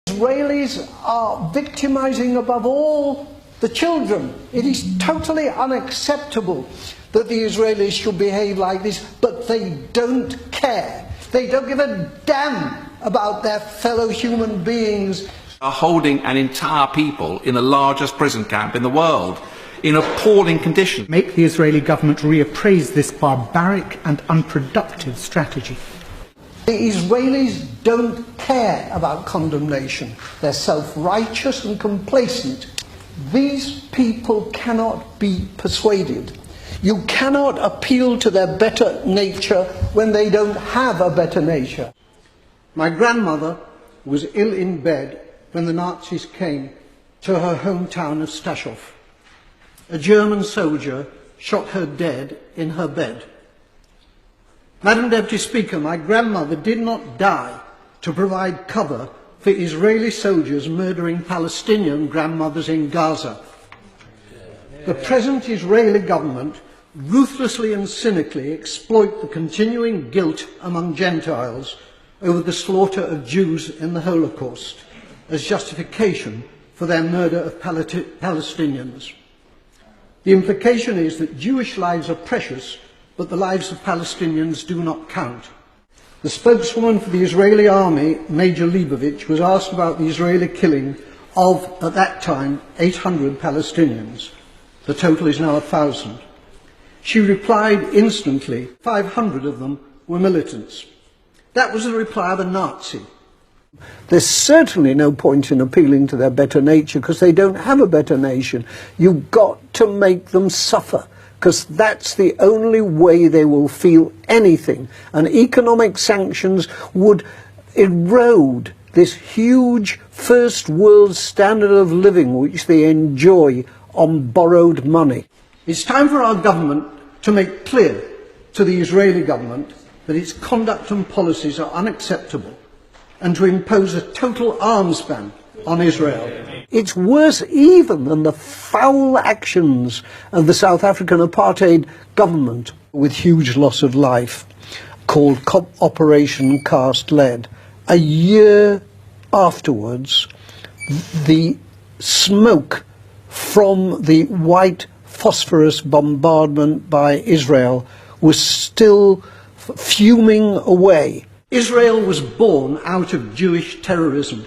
Israelis are victimizing above all the children. It is totally unacceptable that the Israelis should behave like this, but they don't care. They don't give a damn about their fellow human beings. Are holding an entire people in the largest prison camp in the world in appalling conditions. Make the Israeli government reappraise this barbaric and unproductive strategy. The Israelis don't care about condemnation. They're self-righteous and complacent. These people cannot be persuaded. You cannot appeal to their better nature when they don't have a better nature. My grandmother was ill in bed when the Nazis came to her hometown of Stachov. A German soldier shot her dead in her bed. Madam Deputy Speaker, my grandmother did not die to provide cover for Israeli soldiers murdering Palestinian grandmothers in Gaza. The present Israeli government ruthlessly and cynically exploit the continuing guilt among Gentiles over the slaughter of Jews in the Holocaust as justification for their murder of Palestinians. The implication is that Jewish lives are precious, but the lives of Palestinians do not count. The spokeswoman for the Israeli army, Major Leibovich, was asked about the Israeli killing of, at that time, 800 Palestinians. The total is now 1,000. She replied instantly, 500 of them were militants. That was the reply of a Nazi. There's certainly no point in appealing to their better nature because they don't have a better nation. You've got to make them suffer, because that's the only way they will feel anything. And economic sanctions would erode this huge first world standard of living which they enjoy on borrowed money. It's time for our government to make clear to the Israeli government that its conduct and policies are unacceptable and to impose a total arms ban on Israel. It's worse even than the foul actions of the South African apartheid government with huge loss of life called Operation Cast Lead. A year afterwards, the smoke from the white phosphorus bombardment by Israel was still fuming away. Israel was born out of Jewish terrorism.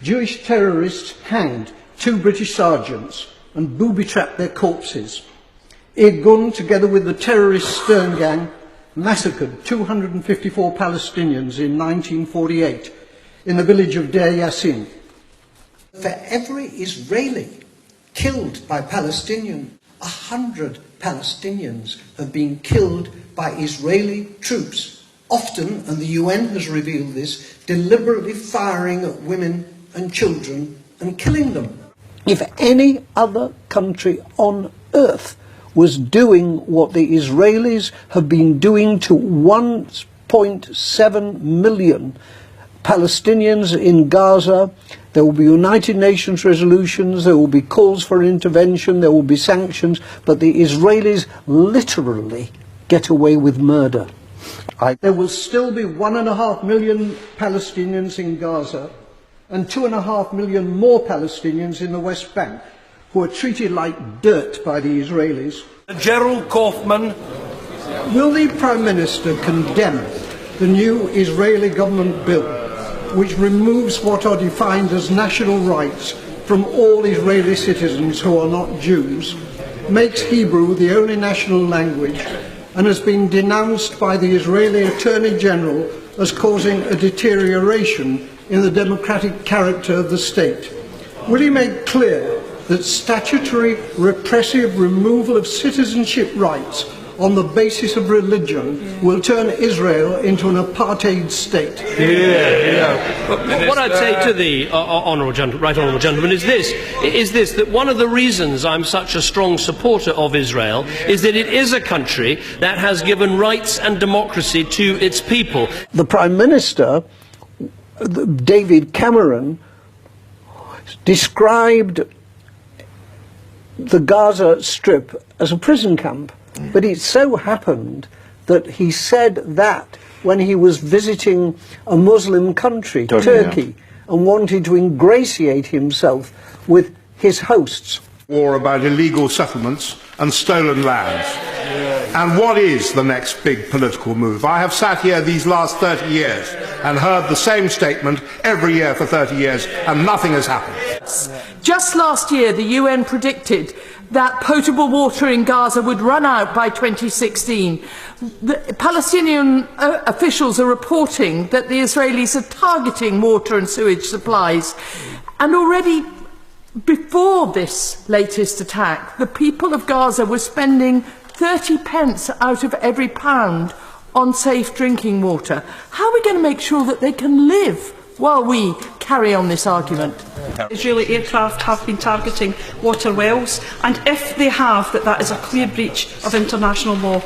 Jewish terrorists hanged 2 British sergeants and booby-trapped their corpses. Irgun, together with the terrorist Stern Gang, massacred 254 Palestinians in 1948 in the village of Deir Yassin. For every Israeli killed by Palestinian, 100 Palestinians have been killed by Israeli troops, often, and the UN has revealed this, deliberately firing at women and children and killing them. If any other country on earth was doing what the Israelis have been doing to 1.7 million Palestinians in Gaza, there will be United Nations resolutions, there will be calls for intervention, there will be sanctions, but the Israelis literally get away with murder. There will still be 1.5 million Palestinians in Gaza and 2.5 million more Palestinians in the West Bank who are treated like dirt by the Israelis. Gerald Kaufman. Will the Prime Minister condemn the new Israeli government bill which removes what are defined as national rights from all Israeli citizens who are not Jews, makes Hebrew the only national language, and has been denounced by the Israeli Attorney General as causing a deterioration in the democratic character of the state? Will he make clear that statutory repressive removal of citizenship rights on the basis of religion will turn Israel into an apartheid state? What I'd say to the right honourable gentleman is this, that one of the reasons I'm such a strong supporter of Israel is that it is a country that has given rights and democracy to its people. The Prime Minister, David Cameron, described the Gaza Strip as a prison camp. But it so happened that he said that when he was visiting a Muslim country, Turkey, and wanted to ingratiate himself with his hosts. War about illegal settlements and stolen lands. And what is the next big political move? I have sat here these last 30 years and heard the same statement every year for 30 years, and nothing has happened. Just last year, the UN predicted that potable water in Gaza would run out by 2016. The Palestinian officials are reporting that the Israelis are targeting water and sewage supplies. And already before this latest attack, the people of Gaza were spending 30 pence out of every pound on safe drinking water. How are we going to make sure that they can live while we carry on this argument? Israeli aircraft have been targeting water wells, and if they have, that is a clear breach of international law.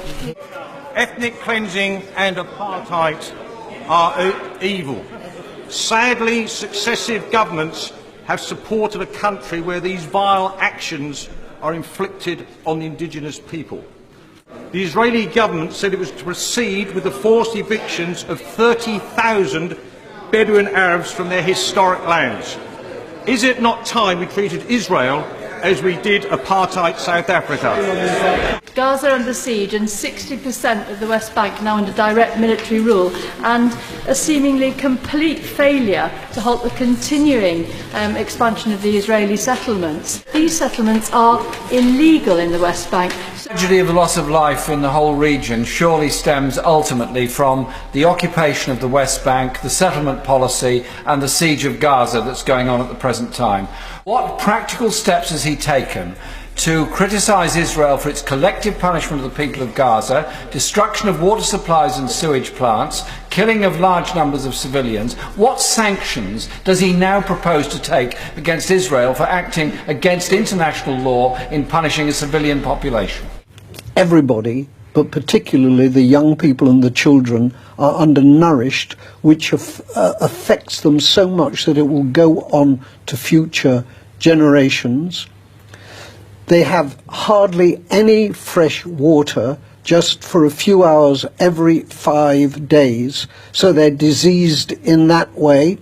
Ethnic cleansing and apartheid are evil. Sadly, successive governments have supported a country where these vile actions are inflicted on the indigenous people. The Israeli government said it was to proceed with the forced evictions of 30,000 Bedouin Arabs from their historic lands. Is it not time we treated Israel as we did apartheid South Africa? Gaza under siege and 60% of the West Bank now under direct military rule, and a seemingly complete failure to halt the continuing expansion of the Israeli settlements. These settlements are illegal in the West Bank. The tragedy of the loss of life in the whole region surely stems ultimately from the occupation of the West Bank, the settlement policy and the siege of Gaza that's going on at the present time. What practical steps has he taken to criticise Israel for its collective punishment of the people of Gaza, destruction of water supplies and sewage plants, killing of large numbers of civilians? What sanctions does he now propose to take against Israel for acting against international law in punishing a civilian population? Everybody, but particularly the young people and the children, are undernourished, which affects them so much that it will go on to future generations. They have hardly any fresh water, just for a few hours every 5 days, so they're diseased in that way.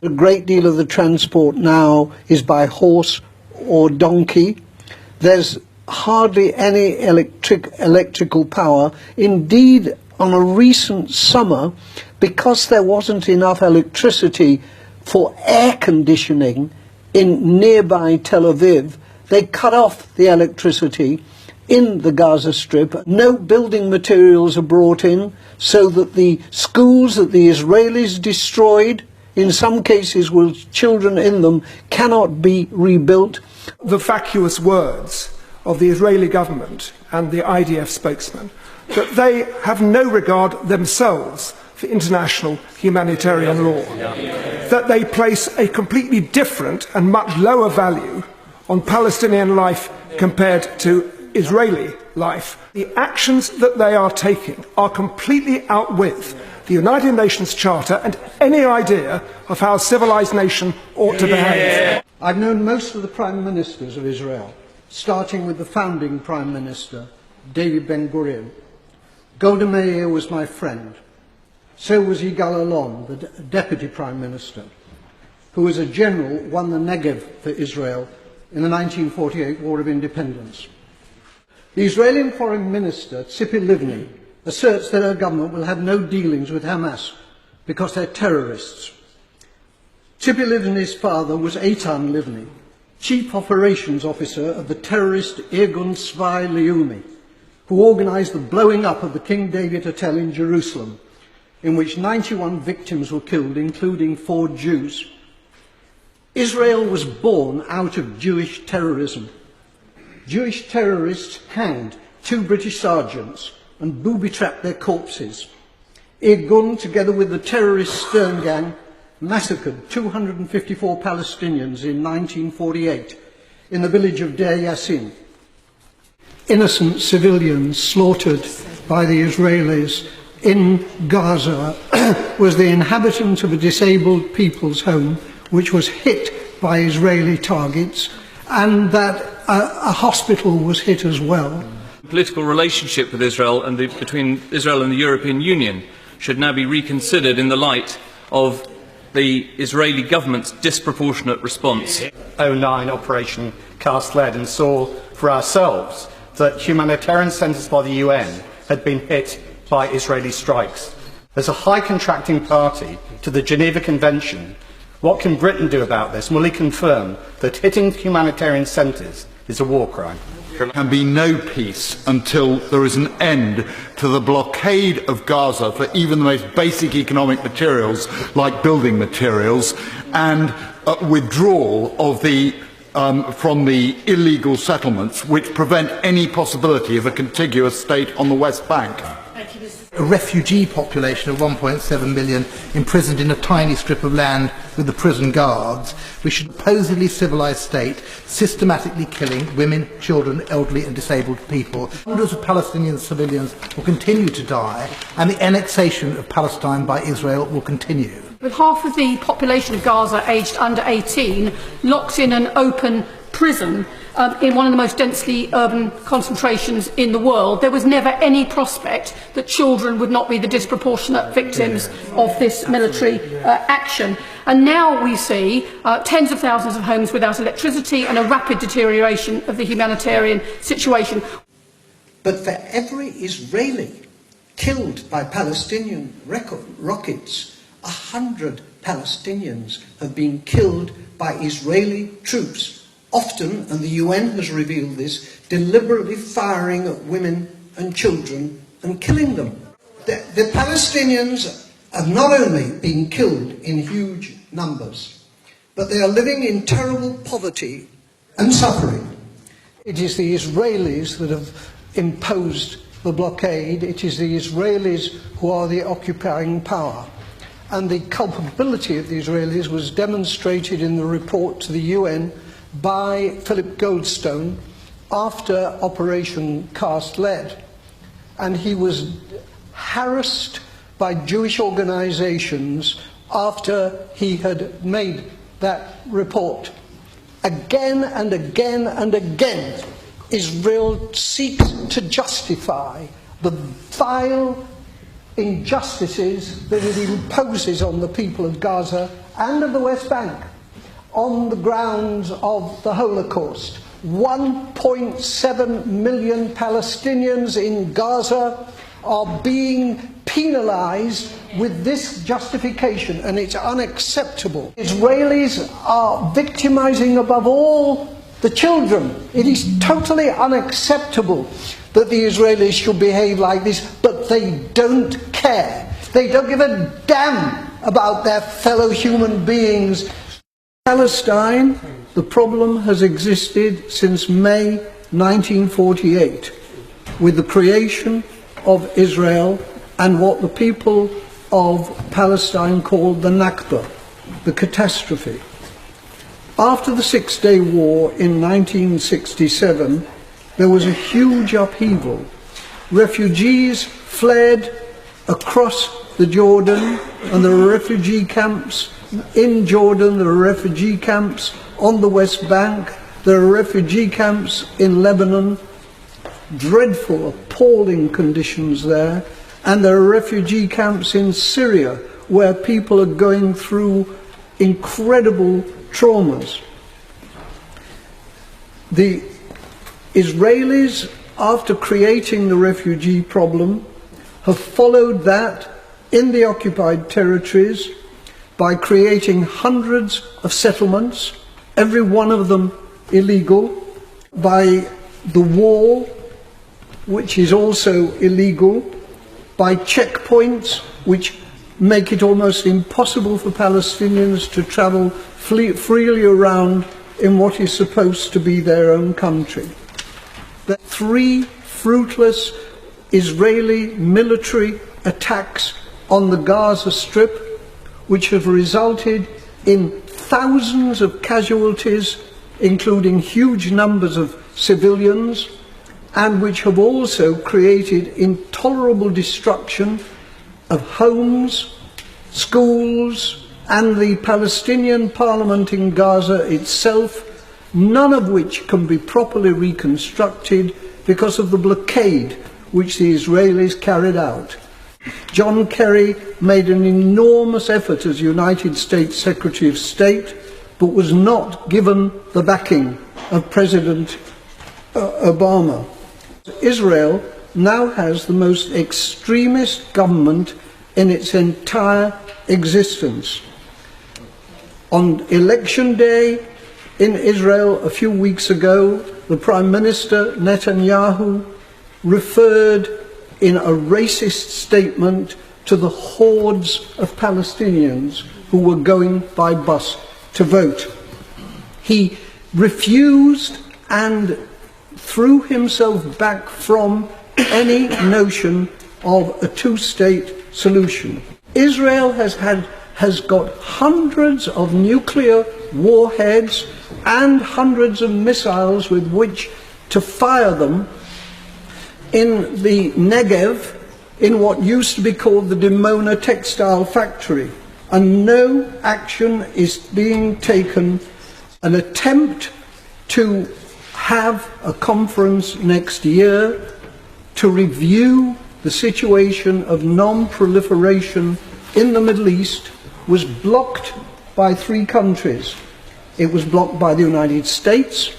A great deal of the transport now is by horse or donkey. There's hardly any electrical power. Indeed, on a recent summer, because there wasn't enough electricity for air conditioning in nearby Tel Aviv, they cut off the electricity in the Gaza Strip. No building materials are brought in, so that the schools that the Israelis destroyed, in some cases with children in them, cannot be rebuilt. The vacuous words of the Israeli government and the IDF spokesman, that they have no regard themselves for international humanitarian law, that they place a completely different and much lower value on Palestinian life compared to Israeli life. The actions that they are taking are completely outwith the United Nations Charter and any idea of how a civilized nation ought to behave. I've known most of the prime ministers of Israel, starting with the founding prime minister, David Ben-Gurion. Golda Meir was my friend. So was Yigal Allon, the deputy prime minister, who as a general won the Negev for Israel in the 1948 War of Independence. The Israeli Foreign Minister, Tzipi Livni, asserts that her government will have no dealings with Hamas because they're terrorists. Tzipi Livni's father was Eitan Livni, Chief Operations Officer of the terrorist Irgun Tzvai Leumi, who organised the blowing up of the King David Hotel in Jerusalem, in which 91 victims were killed, including 4 Jews. Israel was born out of Jewish terrorism. Jewish terrorists hanged 2 British sergeants and booby-trapped their corpses. Irgun, together with the terrorist Stern Gang, massacred 254 Palestinians in 1948 in the village of Deir Yassin. Innocent civilians slaughtered by the Israelis in Gaza was the inhabitant of a disabled people's home, which was hit by Israeli targets, and that a hospital was hit as well. The political relationship with Israel and between Israel and the European Union should now be reconsidered in the light of the Israeli government's disproportionate response. 09 Operation Cast Lead and saw for ourselves that humanitarian centres by the UN had been hit by Israeli strikes. As a high contracting party to the Geneva Convention, what can Britain do about this? Will he confirm that hitting humanitarian centres is a war crime? There can be no peace until there is an end to the blockade of Gaza for even the most basic economic materials like building materials, and withdrawal of from the illegal settlements which prevent any possibility of a contiguous state on the West Bank. A refugee population of 1.7 million imprisoned in a tiny strip of land with the prison guards, we should supposedly civilised state systematically killing women, children, elderly and disabled people. Hundreds of Palestinian civilians will continue to die, and the annexation of Palestine by Israel will continue. With half of the population of Gaza aged under 18 locked in an open prison in one of the most densely urban concentrations in the world, there was never any prospect that children would not be the disproportionate victims of this military action. And now we see tens of thousands of homes without electricity and a rapid deterioration of the humanitarian situation. But for every Israeli killed by Palestinian rockets, 100 Palestinians have been killed by Israeli troops. Often, and the UN has revealed this, deliberately firing at women and children and killing them. The Palestinians have not only been killed in huge numbers, but they are living in terrible poverty and suffering. It is the Israelis that have imposed the blockade. It is the Israelis who are the occupying power. And the culpability of the Israelis was demonstrated in the report to the UN by Philip Goldstone after Operation Cast Lead. And he was harassed by Jewish organisations after he had made that report. Again and again and again, Israel seeks to justify the vile injustices that it imposes on the people of Gaza and of the West Bank on the grounds of the Holocaust. 1.7 million Palestinians in Gaza are being penalised with this justification, and it's unacceptable. Israelis are victimising above all the children. It is totally unacceptable that the Israelis should behave like this, but they don't care. They don't give a damn about their fellow human beings. Palestine, the problem has existed since May 1948, with the creation of Israel and what the people of Palestine called the Nakba, the catastrophe. After the Six-Day War in 1967, there was a huge upheaval. Refugees fled across the Jordan, and there are refugee camps in Jordan, there are refugee camps on the West Bank, there are refugee camps in Lebanon, dreadful, appalling conditions there, and there are refugee camps in Syria where people are going through incredible traumas. The Israelis, after creating the refugee problem, have followed that in the occupied territories by creating hundreds of settlements, every one of them illegal, by the wall, which is also illegal, by checkpoints which make it almost impossible for Palestinians to travel freely around in what is supposed to be their own country. The 3 fruitless Israeli military attacks on the Gaza Strip, which have resulted in thousands of casualties, including huge numbers of civilians, and which have also created intolerable destruction of homes, schools, and the Palestinian parliament in Gaza itself, none of which can be properly reconstructed because of the blockade which the Israelis carried out. John Kerry made an enormous effort as United States Secretary of State, but was not given the backing of President Obama. Israel now has the most extremist government in its entire existence. On election day in Israel a few weeks ago, the Prime Minister Netanyahu referred in a racist statement to the hordes of Palestinians who were going by bus to vote. He refused and threw himself back from any notion of a two-state solution. Israel has got hundreds of nuclear warheads and hundreds of missiles with which to fire them in the Negev, in what used to be called the Dimona textile factory, and no action is being taken. An attempt to have a conference next year to review the situation of non-proliferation in the Middle East was blocked by 3 countries. It was blocked by the United States,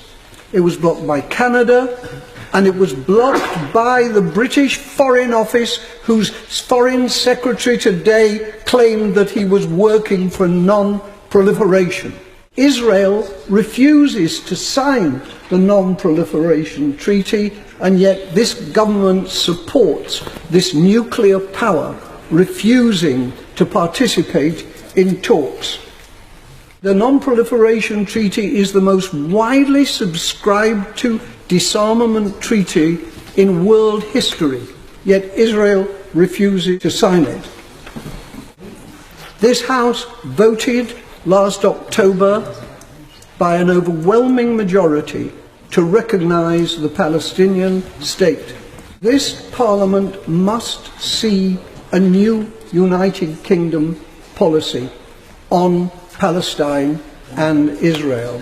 it was blocked by Canada, and it was blocked by the British Foreign Office, whose Foreign Secretary today claimed that he was working for non-proliferation. Israel refuses to sign the non-proliferation treaty, and yet this government supports this nuclear power refusing to participate in talks. The non-proliferation treaty is the most widely subscribed to disarmament treaty in world history, yet Israel refuses to sign it. This House voted last October by an overwhelming majority to recognise the Palestinian state. This Parliament must see a new United Kingdom policy on Palestine and Israel.